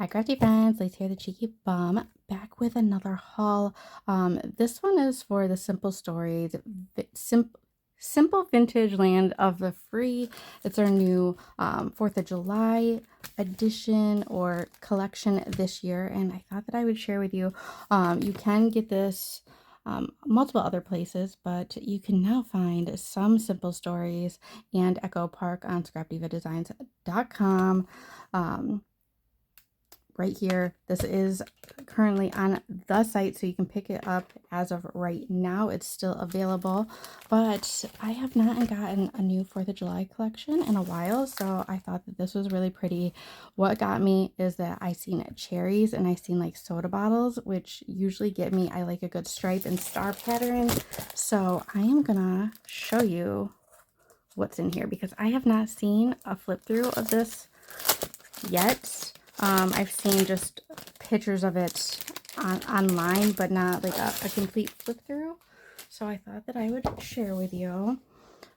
Hi crafty friends, Lace here, the cheeky bum, back with another haul. This one is for the Simple Stories, Simple Vintage Land of the Free. It's our new 4th of July edition or collection this year, and I thought that I would share with you. You can get this multiple other places, but you can now find some Simple Stories and Echo Park on scrapdivadesigns.com. Right here. This is currently on the site, so you can pick it up as of right now. It's still available, but I have not gotten a new 4th of July collection in a while, so I thought that this was really pretty. What got me is that I seen cherries and I seen like soda bottles, which usually get me. I like a good stripe and star pattern, so I am gonna show you what's in here because I have not seen a flip through of this yet. I've seen just pictures of it online, but not like a complete flip through. So I thought that I would share with you.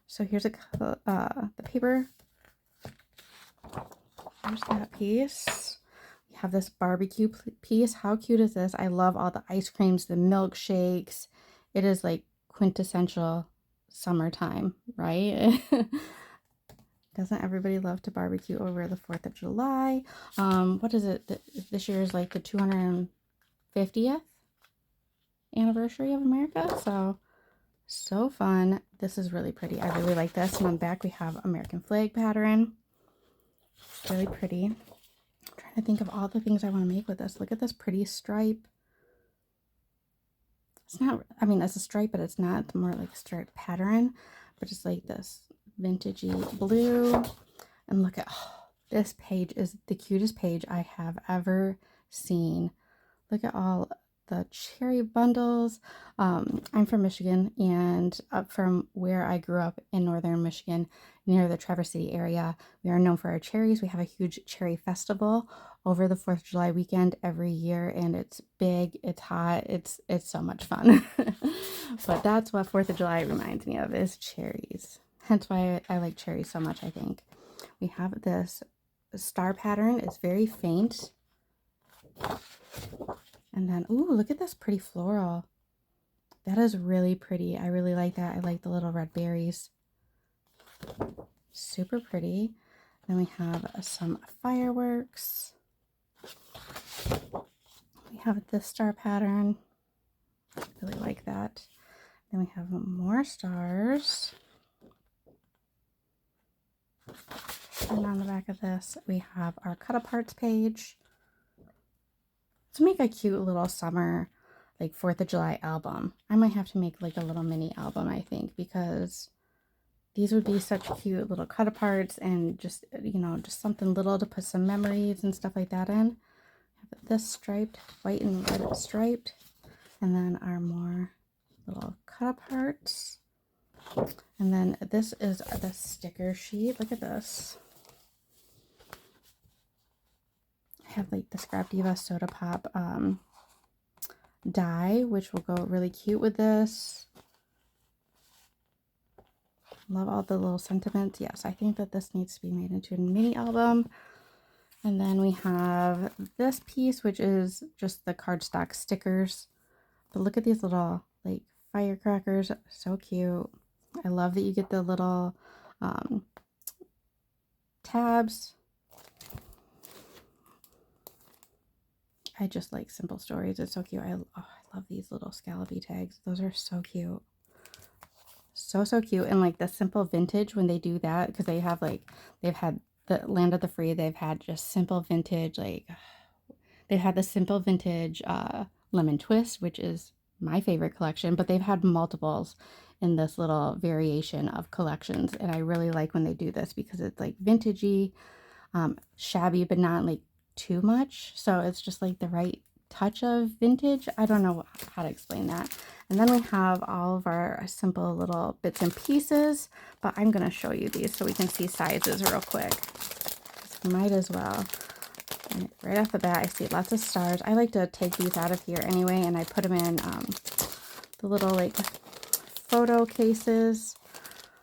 So here's the paper. Here's that piece. We have this barbecue piece. How cute is this? I love all the ice creams, the milkshakes. It is like quintessential summertime, right? Doesn't everybody love to barbecue over the 4th of July? What is it? This year is like the 250th anniversary of America. So fun. This is really pretty. I really like this. And on the back we have American flag pattern. It's really pretty. I'm trying to think of all the things I want to make with this. Look at this pretty stripe. It's not, I mean, it's a stripe, but it's not. It's more like a stripe pattern, but it's like this vintagey blue. And look at, this page is the cutest page I have ever seen. Look at all the cherry bundles. I'm from Michigan, and up from where I grew up in northern Michigan near the Traverse City area, we are known for our cherries. We have a huge cherry festival over the 4th of July weekend every year, and it's big, it's hot, it's so much fun. But that's what 4th of July reminds me of, is cherries. Hence why I like cherries so much, I think. We have this star pattern. It's very faint. And then, ooh, look at this pretty floral. That is really pretty. I really like that. I like the little red berries. Super pretty. Then we have some fireworks. We have this star pattern. Really like that. Then we have more stars. And on the back of this, we have our cut aparts page. To make a cute little summer, like 4th of July album. I might have to make like a little mini album, I think, because these would be such cute little cut aparts and just, you know, just something little to put some memories and stuff like that in. Have this striped, white and red striped. And then our more little cut aparts. And then this is the sticker sheet. Look at this. I have like the Scrap Diva Soda Pop die, which will go really cute with this. Love all the little sentiments. Yes, I think that this needs to be made into a mini album. And then we have this piece, which is just the cardstock stickers. But look at these little like firecrackers. So cute. I love that you get the little tabs. I just like Simple Stories. It's so cute. I love these little scallopy tags. Those are so cute. So cute. And like the Simple Vintage, when they do that, because they have like, they've had the Land of the Free, they've had just Simple Vintage, like they've had the Simple Vintage Lemon Twist, which is my favorite collection, but they've had multiples in this little variation of collections. And I really like when they do this because it's like vintagey, shabby, but not like too much. So it's just like the right touch of vintage. I don't know how to explain that. And then we have all of our simple little bits and pieces, but I'm going to show you these so we can see sizes real quick. Might as well. And right off the bat, I see lots of stars. I like to take these out of here anyway, and I put them in the little like photo cases.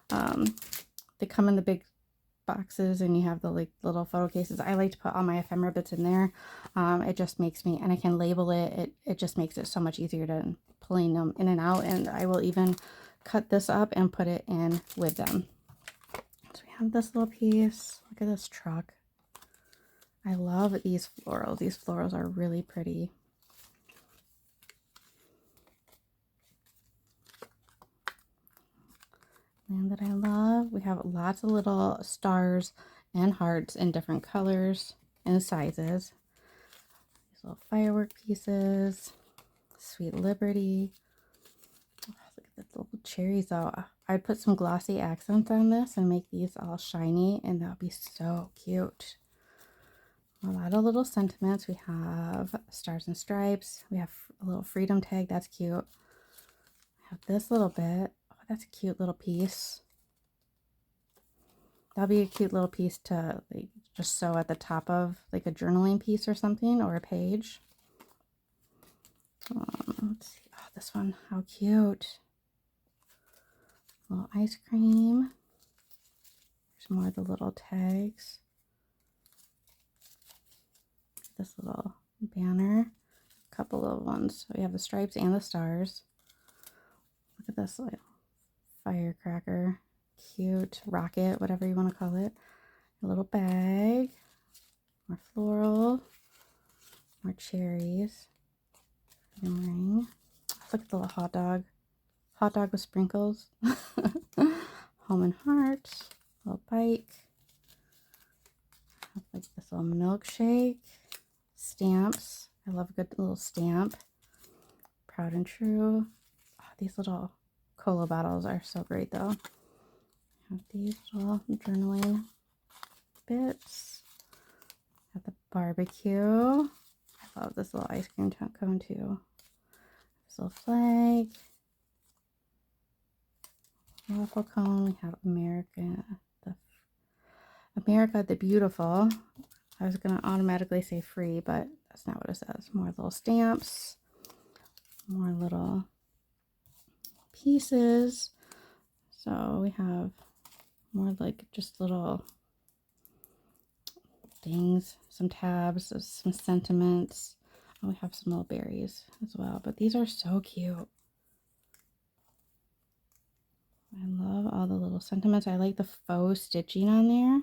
They come in the big boxes and you have the like little photo cases. I like to put all my ephemera bits in there. It just makes me, and I can label it. It just makes it so much easier to pulling them in and out. And I will even cut this up and put it in with them. So we have this little piece. Look at this truck. I love these florals. These florals are really pretty. And that I love. We have lots of little stars and hearts in different colors and sizes. These little firework pieces. Sweet Liberty. Oh, look at the little cherries though. I'd put some glossy accents on this and make these all shiny, and that would be so cute. A lot of little sentiments. We have stars and stripes. We have a little freedom tag. That's cute. We have this little bit. Oh, that's a cute little piece. That'll be a cute little piece to like just sew at the top of like a journaling piece or something, or a page. Let's see. Oh, this one. How cute. Little ice cream. There's more of the little tags. This little banner, a couple of ones. So we have the stripes and the stars. Look at this little firecracker, cute rocket, whatever you want to call it. A little bag, more floral, more cherries, and ring. Look at the little hot dog with sprinkles. Home and heart, little bike. Like this little milkshake. Stamps. I love a good little stamp. Proud and true. Oh, these little cola bottles are so great though. Have these little journaling bits. Have the barbecue. I love this little ice cream cone too. This little flag. Waffle cone. We have America the Beautiful. I was going to automatically say free, but that's not what it says. More little stamps, more little pieces. So we have more like just little things, some tabs, some sentiments. Oh, we have some little berries as well, but these are so cute. I love all the little sentiments. I like the faux stitching on there.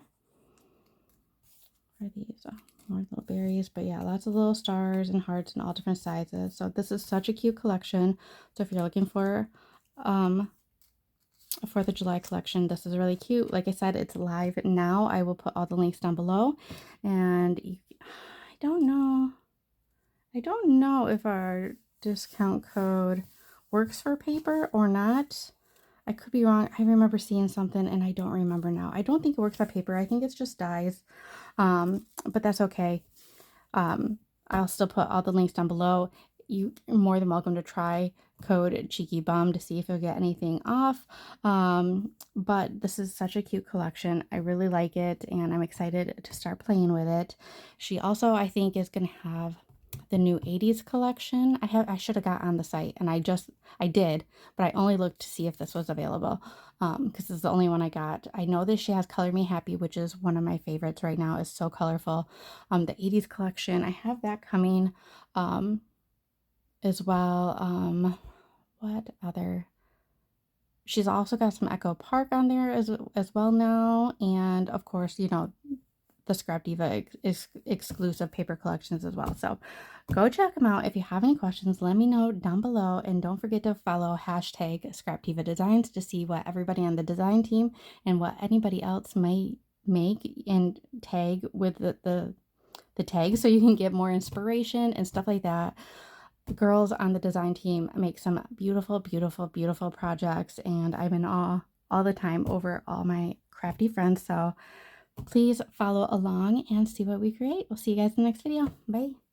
Are these more little berries, but yeah, lots of little stars and hearts in all different sizes. So this is such a cute collection. So if you're looking for a 4th of July collection, this is really cute. Like I said, it's live now. I will put all the links down below. And I don't know if our discount code works for paper or not. I could be wrong. I remember seeing something and I don't remember now. I don't think it works for paper. I think it's just dyes. But that's okay. I'll still put all the links down below. You're more than welcome to try code Cheeky Bum to see if you'll get anything off. But this is such a cute collection. I really like it and I'm excited to start playing with it. She also, I think, is going to have the new 80s collection. I should have got on the site and I did, but I only looked to see if this was available because this is the only one I got. I know that she has Color Me Happy, which is one of my favorites right now. It's so colorful. The 80s collection, I have that coming as well. What other? She's also got some Echo Park on there as well now, and of course, you know, the Scrap Diva exclusive paper collections as well. So go check them out. If you have any questions, let me know down below. And don't forget to follow hashtag Scrap Diva Designs to see what everybody on the design team and what anybody else might make and tag with the tag so you can get more inspiration and stuff like that. The girls on the design team make some beautiful, beautiful, beautiful projects. And I'm in awe all the time over all my crafty friends. So please follow along and see what we create. We'll see you guys in the next video. Bye.